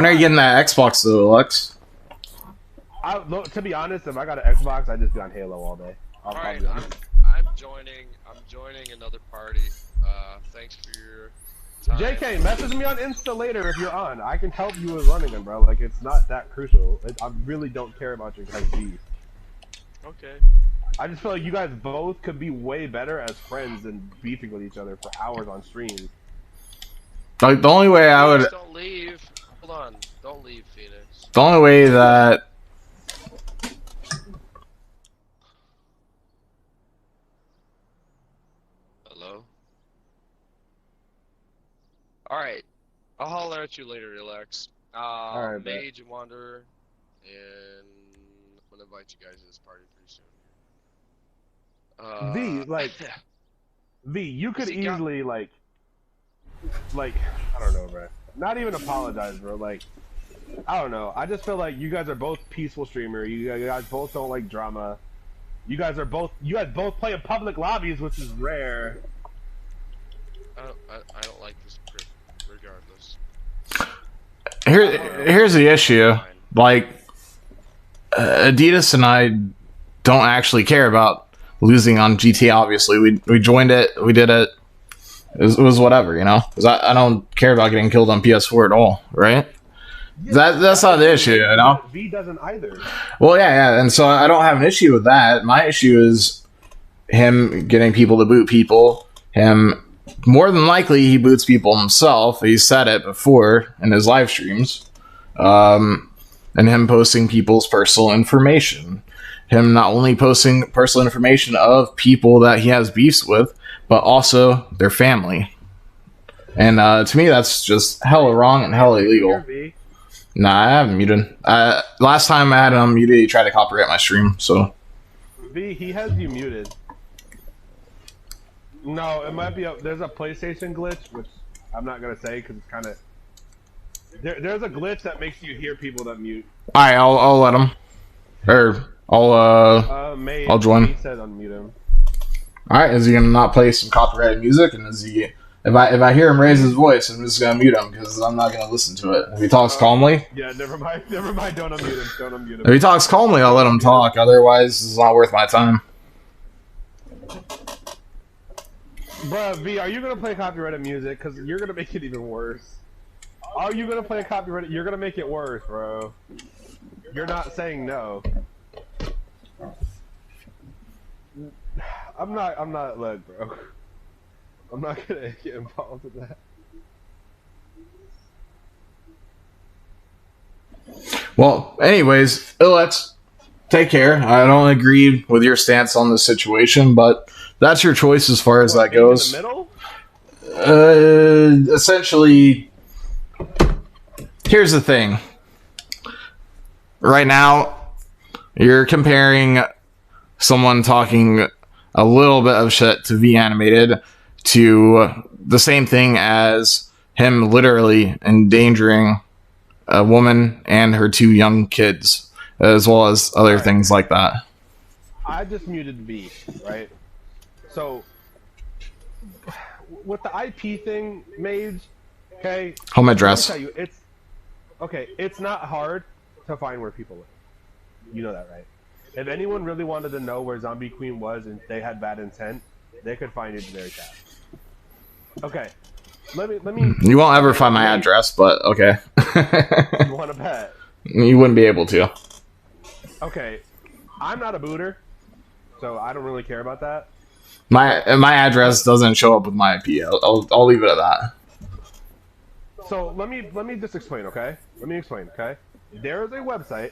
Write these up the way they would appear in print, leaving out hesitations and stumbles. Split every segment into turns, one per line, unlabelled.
When are you getting that Xbox though, Alex?
Look, to be honest, if I got an Xbox, I'd just be on Halo all day.
All right, I'm joining. I'm joining another party. Thanks for your time.
JK, message me on Insta later if you're on. I can help you with running them, bro. Like, it's not that crucial. I really don't care about your guys' beef.
Okay.
I just feel like you guys both could be way better as friends than beefing with each other for hours on stream.
Like, the only way I would...
Don't leave. Hold on. Don't leave, Phoenix.
The only way that...
Hello? Alright. I'll holler at you later, illx.
Alright,
Mage and Wanderer, and I'm gonna invite you guys to this party pretty soon.
V, like... V, you could easily, like, I don't know, bro. Not even apologize, bro. Like, I don't know. I just feel like you guys are both peaceful streamers. You guys both don't like drama. You guys both play in public lobbies, which is rare.
I don't like this regardless.
Here's the issue. Like, Adidas and I don't actually care about losing on GT. Obviously, we joined it, we did it. It was whatever, you know. Because I don't care about getting killed on PS4 at all, right? Yeah, that's not the issue, you know.
V doesn't either.
Well, yeah, and so I don't have an issue with that. My issue is him getting people to boot people. Him, more than likely, he boots people himself. He said it before in his live streams. And him posting people's personal information. Him not only posting personal information of people that he has beefs with, but also their family. And to me, that's just hella wrong and hella illegal. Nah, I haven't muted. Last time I had him muted, he tried to copyright my stream, so...
V, he has you muted. No, it might be there's a PlayStation glitch, which I'm not gonna say because it's kind of... There's a glitch that makes you hear people that mute. Alright,
I'll let him. Or, I'll join.
He said unmute him.
Alright, is he gonna not play some copyrighted music? And is he... If I hear him raise his voice, I'm just gonna mute him because I'm not gonna listen to it. If he talks calmly,
yeah, never mind. Don't unmute him. Don't unmute him.
If he talks calmly, I'll let him talk. Otherwise, it's not worth my time.
Bruh, V, are you gonna play copyrighted music? Because you're gonna make it even worse. Are you gonna play copyrighted? You're gonna make it worse, bro. You're not saying no. I'm not. Look, bro. I'm not gonna get involved in that.
Well, anyways, illx, take care. I don't agree with your stance on the situation, but that's your choice as far as that goes.
In the
middle? Essentially, here's the thing. Right now, you're comparing someone talking a little bit of shit to Vanimated to the same thing as him literally endangering a woman and her 2 young kids, as well as other things like that.
I just muted V, right? So, with the IP thing, Mage, okay?
Home address.
Let me tell you, it's not hard to find where people live. You know that, right? If anyone really wanted to know where Zombie Queen was and they had bad intent, they could find it very fast. Okay, let me.
You won't ever find my address, but okay.
You want to bet?
You wouldn't be able to.
Okay, I'm not a booter, so I don't really care about that.
My address doesn't show up with my IP. I'll leave it at that.
So let me just explain, okay? Let me explain, okay? There is a website.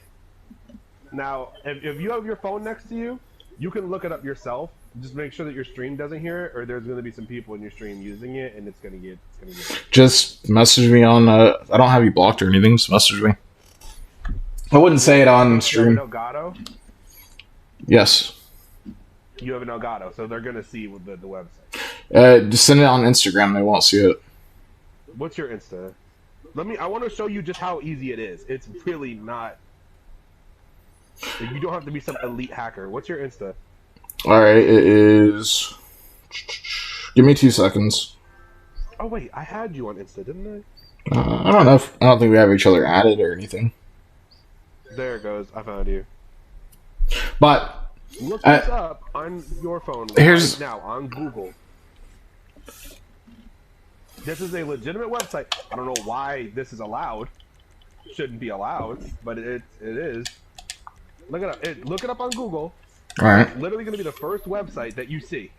Now, if you have your phone next to you, you can look it up yourself. Just make sure that your stream doesn't hear it, or there's going to be some people in your stream using it, and it's going to get.
Just message me on. I don't have you blocked or anything. Just message me. I wouldn't say it on stream.
You have an Elgato?
Yes.
You have an Elgato, so they're going to see the website.
Just send it on Instagram. They won't see it.
What's your Insta? I want to show you just how easy it is. It's really not. You don't have to be some elite hacker. What's your Insta?
Alright, it is... Give me 2 seconds.
Oh wait, I had you on Insta, didn't I?
I don't know. I don't think we have each other added or anything.
There it goes. I found you.
But
look this up on your phone right now on Google. This is a legitimate website. I don't know why this is allowed. Shouldn't be allowed, but it is. Look it up. Look it up on Google.
All right.
It's literally going to be the first website that you see.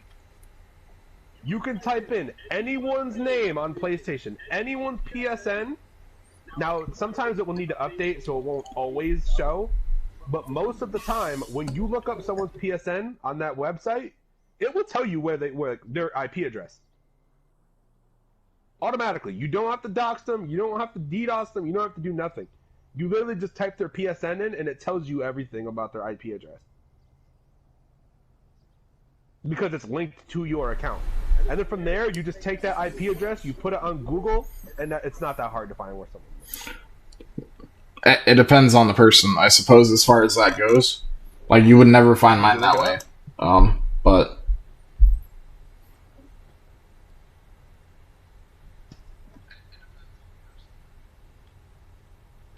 You can type in anyone's name on PlayStation, anyone's PSN. Now, sometimes it will need to update, so it won't always show. But most of the time, when you look up someone's PSN on that where it will tell you where their IP address. Automatically. You don't have to dox them. You don't have to DDoS them. You don't have to do nothing. You literally just type their PSN in, and it tells you everything about their IP address. Because it's linked to your account. And then from there, you just take that IP address, you put it on Google, and it's not that hard to find where someone is.
It depends on the person, I suppose, as far as that goes. Like, you would never find mine that way. But...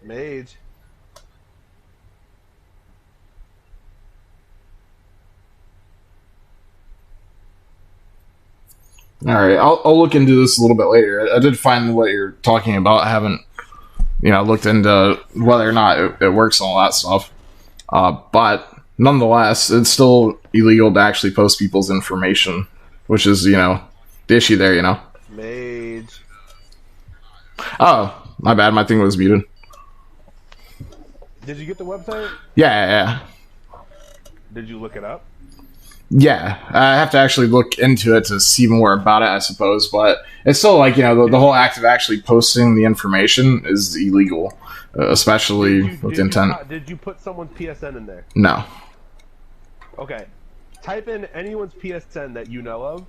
Mage.
Alright, I'll look into this a little bit later. I did find what you're talking about. I haven't, looked into whether or not it works and all that stuff. But nonetheless, it's still illegal to actually post people's information, which is, the issue there,
Mage.
Oh, my bad. My thing was muted.
Did you get the website?
Yeah.
Did you look it up?
Yeah, I have to actually look into it to see more about it, I suppose. But it's still like, the whole act of actually posting the information is illegal, especially with intent.
Did you put someone's PSN in there?
No.
Okay. Type in anyone's PSN that you know of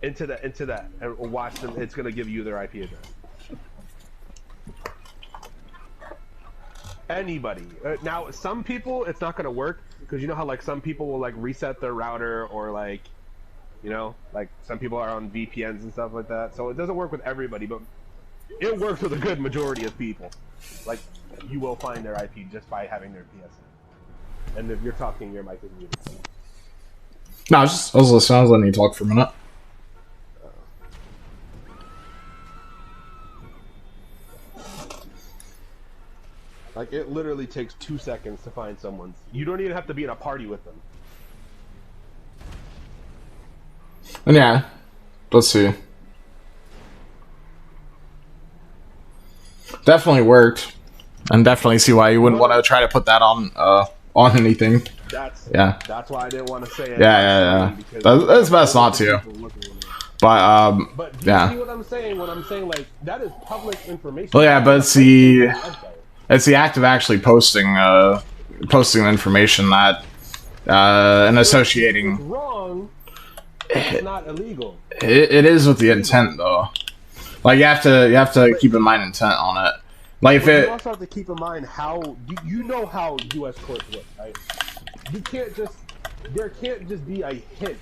into that, and watch them. It's going to give you their IP address. Anybody. Now, some people, it's not going to work. Because you know how, some people will, reset their router or, some people are on VPNs and stuff like that. So it doesn't work with everybody, but it works with a good majority of people. You will find their IP just by having their PSN. And if you're talking, your mic is muted.
No, I was listening. I was letting you talk for a minute.
It literally takes 2 seconds to find someone's. You don't even have to be in a party with them.
And yeah, let's see. Definitely worked, and definitely see why you wouldn't want to try to put that on anything.
That's why I didn't want to say it.
Yeah. That's best not to. But
do you see what I'm saying when I'm saying that is public information?
Well, yeah, but it's the act of actually posting the information that and associating.
It's wrong. It's not illegal.
It is with the intent, though. You have to keep in mind intent on it.
You also have to keep in mind how you know how U.S. courts work, right? You can't just there can't just be a hint.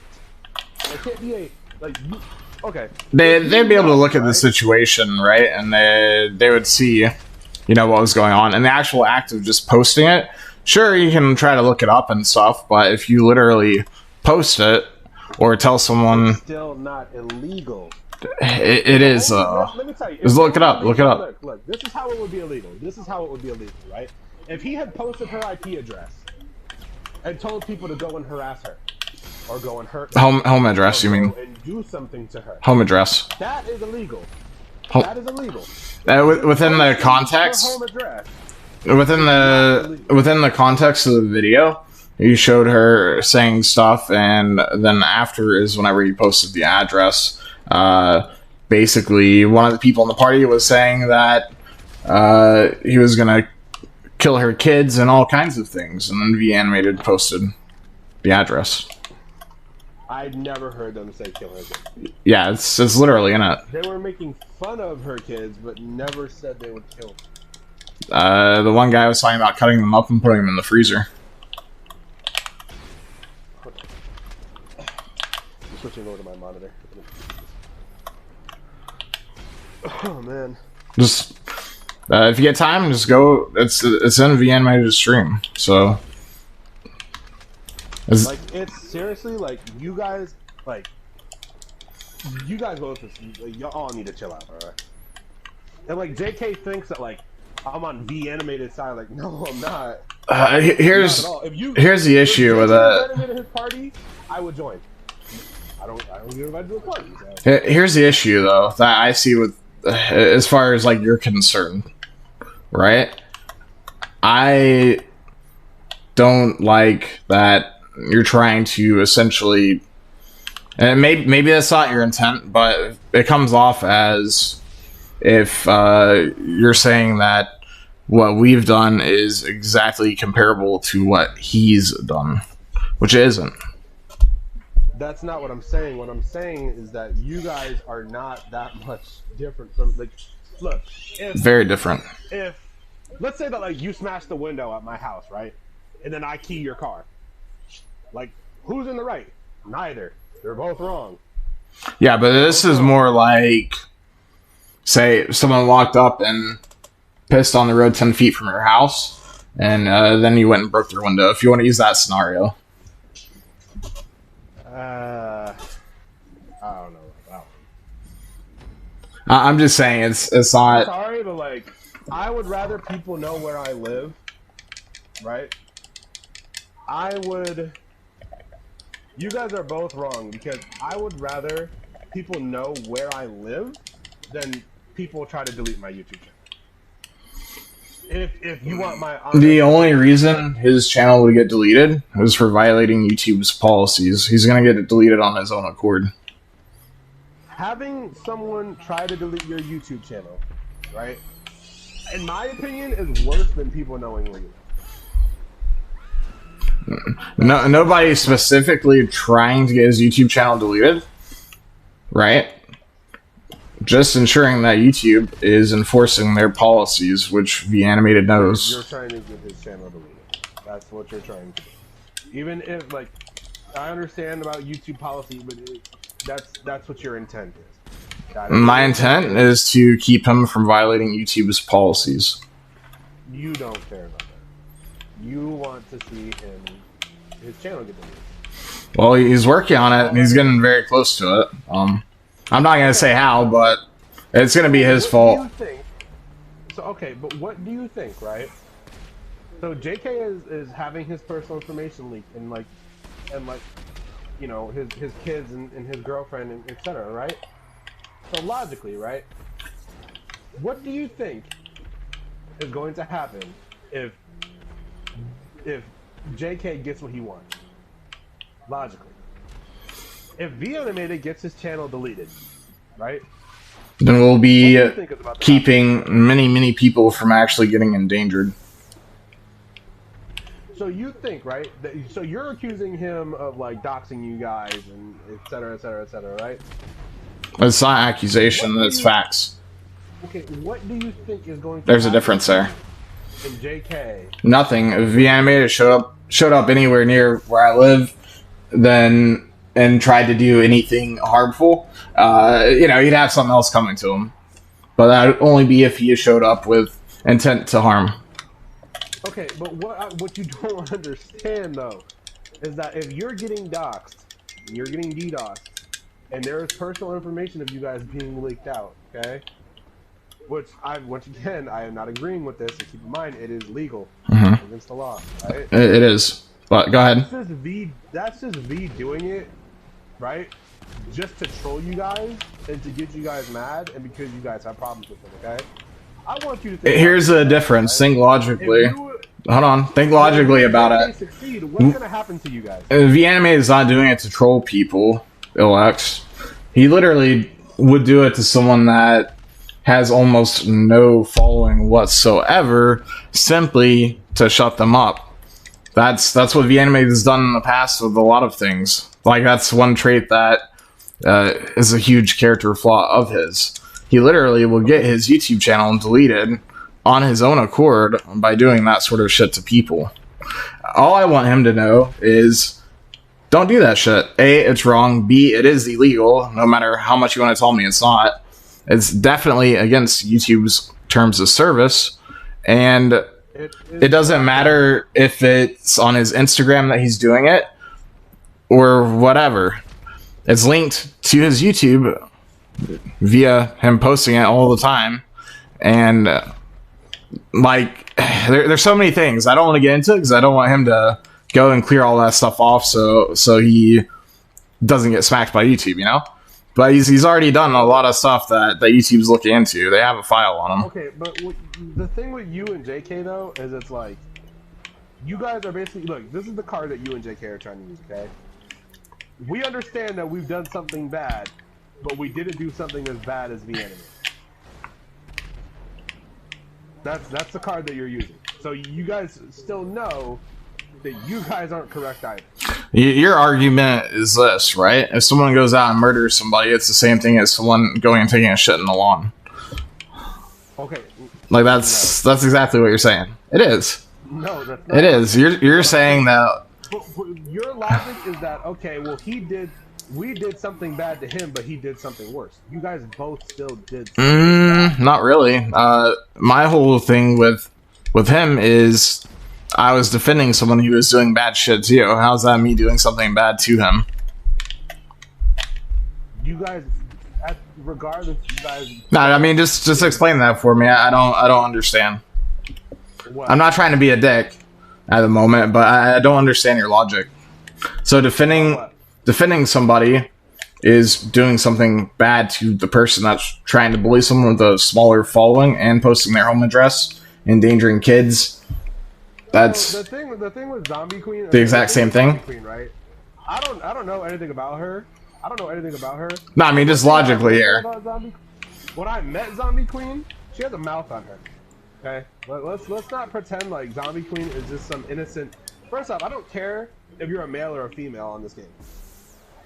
There can't be a okay.
They'd be able to look at the situation, right, and they would see. What was going on, and the actual act of just posting it. Sure, you can try to look it up and stuff, but if you literally post it or tell someone,
it's still not illegal.
It is.
Let me tell you.
Just look it up. Look it up.
Look. This is how it would be illegal. This is how it would be illegal, right? If he had posted her IP address and told people to go and harass her or go and hurt her,
home address, you mean?
And do something to her.
Home address.
That is illegal. That is illegal.
Within the context, within the context of the video, you showed her saying stuff, and then after is whenever you posted the address. Basically, one of the people in the party was saying that he was gonna kill her kids and all kinds of things, and then Vanimated posted the address.
I'd never heard them say kill her kids.
Yeah, it's literally in it.
They were making fun of her kids, but never said they would kill
them. The one guy was talking about cutting them up and putting them in the freezer.
I'm switching over to my monitor. Oh, man.
Just if you get time, just go. It's in Vanimated stream. So
like it's seriously like you guys both y'all all need to chill out, alright? And like JK thinks that like I'm on Vanimated side. Like no, I'm not.
Here's the issue with that.
His party, I would join. I don't get invited to a party. So.
Here's the issue though that I see with as far as like you're concerned, right? I don't like that you're trying to essentially, and maybe that's not your intent, but it comes off as if you're saying that what we've done is exactly comparable to what he's done, which it isn't.
That's not what I'm saying. What I'm saying is that you guys are not that much different from like. Look,
very different.
If let's say that like you smash the window at my house, right, and then I key your car, like who's in the right? Neither. They're both wrong.
Yeah, but this is more like, say, someone walked up and pissed on the road 10 feet from your house, and then you went and broke their window. If you want to use that scenario.
I don't know.
I'm just saying it's not.
Sorry, but like, I would rather people know where I live, right? You guys are both wrong because I would rather people know where I live than people try to delete my YouTube channel. If you want my
the only reason his channel would get deleted was for violating YouTube's policies. He's gonna get it deleted on his own accord.
Having someone try to delete your YouTube channel, right? In my opinion, is worse than people knowing where you live.
No, nobody specifically trying to get his YouTube channel deleted, right? Just ensuring that YouTube is enforcing their policies, which Vanimated knows.
You're trying to get his channel deleted. That's what you're trying to do. Even if, like, I understand about YouTube policy, but that's what your intent is.
My intent is to keep him from violating YouTube's policies.
You don't care about that. You want to see his channel get deleted.
Well, he's working on it, and he's getting very close to it. I'm not gonna say how, but it's gonna be his fault.
What do you think? So okay, but what do you think, right? So JK is having his personal information leaked, and like, you know, his kids and his girlfriend and etc. Right? So logically, right? What do you think is going to happen if JK gets what he wants? Logically. If Vanimated gets his channel deleted, right?
Then we'll be keeping many people from actually getting endangered.
So you think, right? So you're accusing him of like doxing you guys and etc. Right?
It's not accusation, it's facts.
Okay, what do you think is going to
There's a difference there.
In JK?
Nothing. If Vanimated showed up anywhere near where I live, then and tried to do anything harmful, you know, he'd have something else coming to him. But that would only be if he showed up with intent to harm.
Okay, but what you don't understand though is that if you're getting doxxed, you're getting DDoSed, and there is personal information of you guys being leaked out, okay? Which once again, I am not agreeing with this. And keep in mind, it is legal against the law, right?
It is. But go ahead.
That's just V doing it, right? Just to troll you guys and to get you guys mad, and because you guys have problems with it, okay? I want you to think.
Here's the difference. Think logically. Hold on. Think logically about it.
Succeed, what's gonna happen to you guys?
Vanimated is not doing it to troll people, illx. He literally would do it to someone that has almost no following whatsoever, simply to shut them up. That's what Vanimated has done in the past with a lot of things. Like, that's one trait that is a huge character flaw of his. He literally will get his YouTube channel deleted on his own accord by doing that sort of shit to people. All I want him to know is, don't do that shit. A, it's wrong. B, it is illegal, no matter how much you want to tell me it's not. It's definitely against YouTube's terms of service, and it doesn't matter if it's on his Instagram that he's doing it or whatever. It's linked to his YouTube via him posting it all the time, and like there's so many things I don't want to get into because I don't want him to go and clear all that stuff off so he doesn't get smacked by YouTube, you know. But he's already done a lot of stuff that YouTube's looking into. They have a file on him.
Okay, but the thing with you and JK though is it's like you guys are basically, look, this is the card that you and JK are trying to use, okay? We understand that we've done something bad, but we didn't do something as bad as Vanimated. That's the card that you're using. So you guys still know that you guys aren't correct either.
Your argument is this, right? If someone goes out and murders somebody, it's the same thing as someone going and taking a shit in the lawn.
Okay.
Like that's exactly what you're saying. It is.
No, that's not.
It is. You're saying that.
But your logic is that, okay, well we did something bad to him, but he did something worse. You guys both still did something bad.
Not really. My whole thing with him is I was defending someone who was doing bad shit to you. How's that me doing something bad to him?
You guys, regardless, you guys.
No, I mean just explain that for me. I don't understand.
What?
I'm not trying to be a dick at the moment, but I don't understand your logic. So defending somebody is doing something bad to the person that's trying to bully someone with a smaller following and posting their home address, endangering kids. That's
the thing with Zombie Queen.
The exact same thing.
Queen, right? I don't know anything about her. I don't know anything about her.
No, I mean just logically here.
When I met Zombie Queen, she has a mouth on her. Okay, let's not pretend like Zombie Queen is just some innocent. First off, I don't care if you're a male or a female on this game.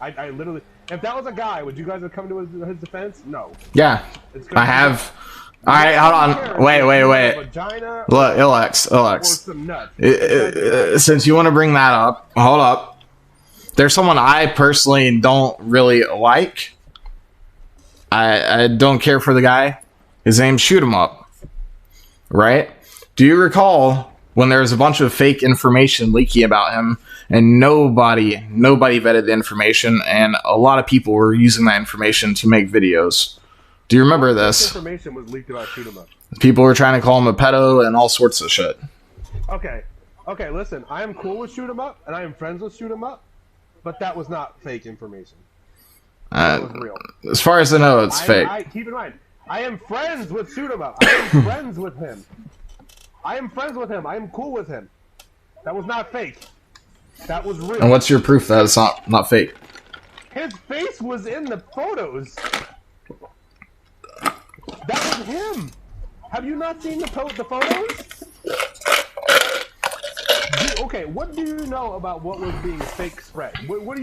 I literally, if that was a guy, would you guys have come to his defense? No.
Yeah, I have. All right, hold on. Wait. Look, illx. Since you want to bring that up, hold up. There's someone I personally don't really like. I don't care for the guy. His name's Shoot 'Em Up. Right? Do you recall when there was a bunch of fake information leaking about him, and nobody vetted the information, and a lot of people were using that information to make videos? Do you remember this?
Information was leaked about Shoot 'Em Up.
People were trying to call him a pedo and all sorts of shit.
Okay, listen, I am cool with Shoot 'Em Up, and I am friends with Shoot 'Em Up, but that was not fake information. That was real.
As far as I know, it's fake.
Keep in mind, I am friends with Shoot 'Em Up. I am friends with him. I am cool with him. That was not fake. That was real.
And what's your proof that it's not fake?
His face was in the photos. That was him. Have you not seen the photos? Okay, what do you know about what was being fake spread? What do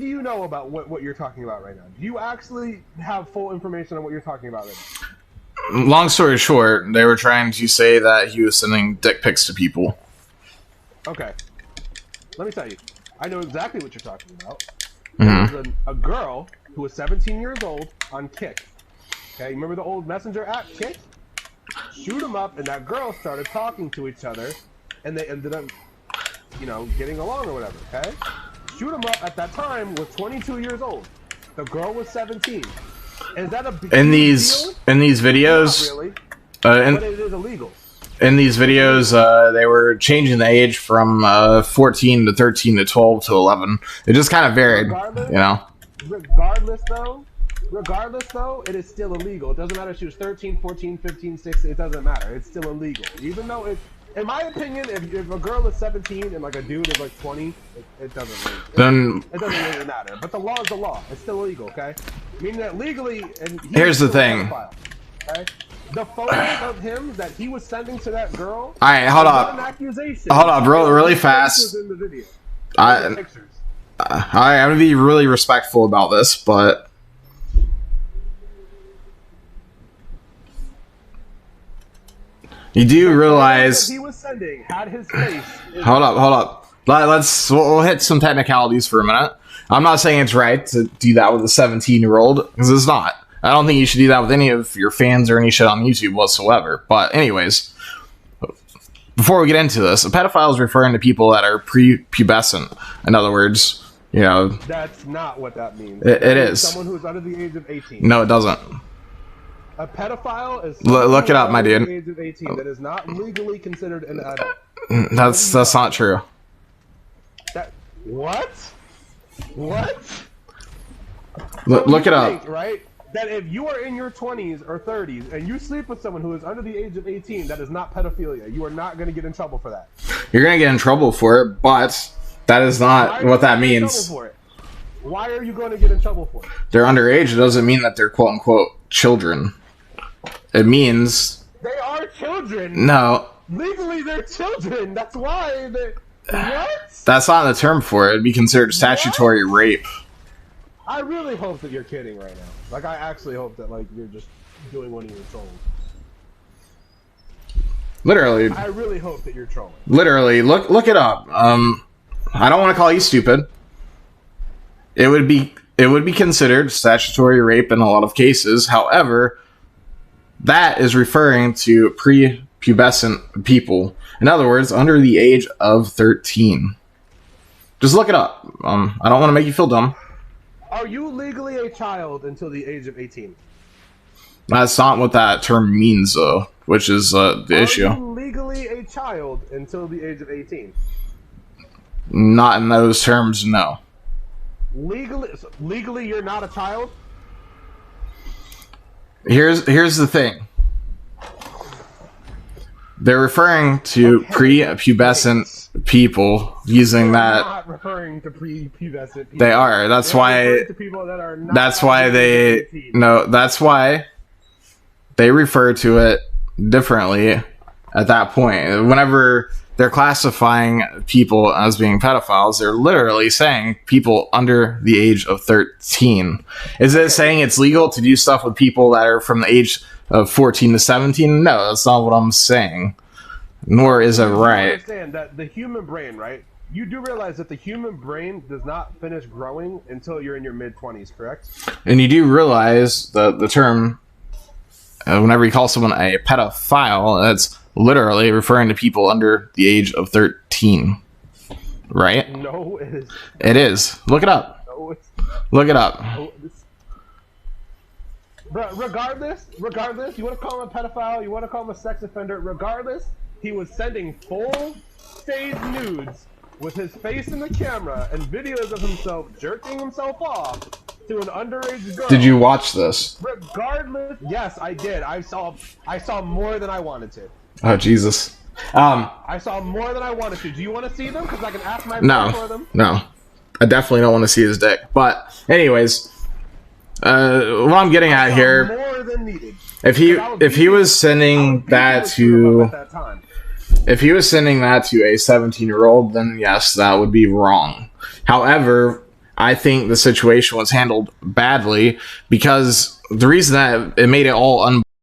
you know about what you're talking about right now? Do you actually have full information on what you're talking about right now?
Long story short, they were trying to say that he was sending dick pics to people.
Okay. Let me tell you. I know exactly what you're talking about.
Mm-hmm.
There was a girl who was 17 years old on Kick. Okay, you remember the old messenger app, Kick? Shoot 'em Up, and that girl started talking to each other, and they ended up, getting along or whatever, okay? Shoot 'Em Up at that time was 22 years old. The girl was 17. Is that a big deal?
In these videos,
Not really, but it is illegal.
In these videos, they were changing the age from 14 to 13 to 12 to 11. It just kind of varied,
Regardless, though, it is still illegal. It doesn't matter if she was 13, 14, 15, 16. It doesn't matter. It's still illegal. Even though in my opinion, if a girl is 17 and like a dude is like 20, it doesn't really matter. But the law is the law. It's still illegal, okay? Meaning that legally, and
here's the thing.
Okay? The photos of him that he was sending to that girl.
All right, hold up. Hold up, really fast. I'm gonna be really respectful about this, but you do realize
he was sending had his face.
Hold up. We'll hit some technicalities for a minute. I'm not saying it's right to do that with a 17-year-old, because it's not. I don't think you should do that with any of your fans or any shit on YouTube whatsoever. But anyways, before we get into this, a pedophile is referring to people that are prepubescent. In other words, you know...
That's not what that means.
It is.
Someone who's under the age of 18.
No, it doesn't.
A pedophile is
Look it up, my dude.
under the age of 18 that is not legally considered an adult.
That's not true.
What? What?
Look it up.
Think, right? That if you are in your 20s or 30s and you sleep with someone who is under the age of 18, that is not pedophilia. You are not going to get in trouble for that.
You're going to get in trouble for it, but that is not what that means.
Why are you going to get in trouble for it?
They're underage. It doesn't mean that they're quote-unquote children. It means...
They are children!
No.
Legally, they're children! That's why they... What?
That's not the term for it. It'd be considered statutory rape.
I really hope that you're kidding right now. Like, I actually hope that, like, you're just doing what you were told.
Literally.
I really hope that you're trolling.
Literally. Look it up. I don't want to call you stupid. It would be considered statutory rape in a lot of cases. However, that is referring to prepubescent people. In other words, under the age of 13. Just look it up. I don't want to make you feel dumb.
Are you legally a child until the age of 18?
That's not what that term means, though, which is the issue.
Are you legally a child until the age of 18?
Not in those terms, no.
Legally, you're not a child?
Here's the thing. They're referring to prepubescent people using that.
Not referring to prepubescent people.
They are. That's why. That's why they. No. That's why they refer to it differently at that point. Whenever they're classifying people as being pedophiles, they're literally saying people under the age of 13. Is it saying it's legal to do stuff with people that are from the age of 14 to 17? No, that's not what I'm saying. Nor is it right.
You understand that the human brain, right? You do realize that the human brain does not finish growing until you're in your mid-20s, correct?
And you do realize that the term, whenever you call someone a pedophile, that's literally referring to people under the age of 13. Right?
No, it is.
It is. Look it up.
No, it's...
Look it up.
No, regardless, you want to call him a pedophile, you want to call him a sex offender, regardless, he was sending full-stage nudes with his face in the camera and videos of himself jerking himself off to an underage girl.
Did you watch this?
Regardless, yes, I did. I saw more than I wanted to.
Oh, Jesus.
I saw more than I wanted to. Do you want to see them? Because I can ask my friend for them.
No. I definitely don't want to see his dick. But, anyways, what I'm getting at here,
more than needed.
if he was sending that to if he was sending that to a 17-year-old, then yes, that would be wrong. However, I think the situation was handled badly because the reason that it made it all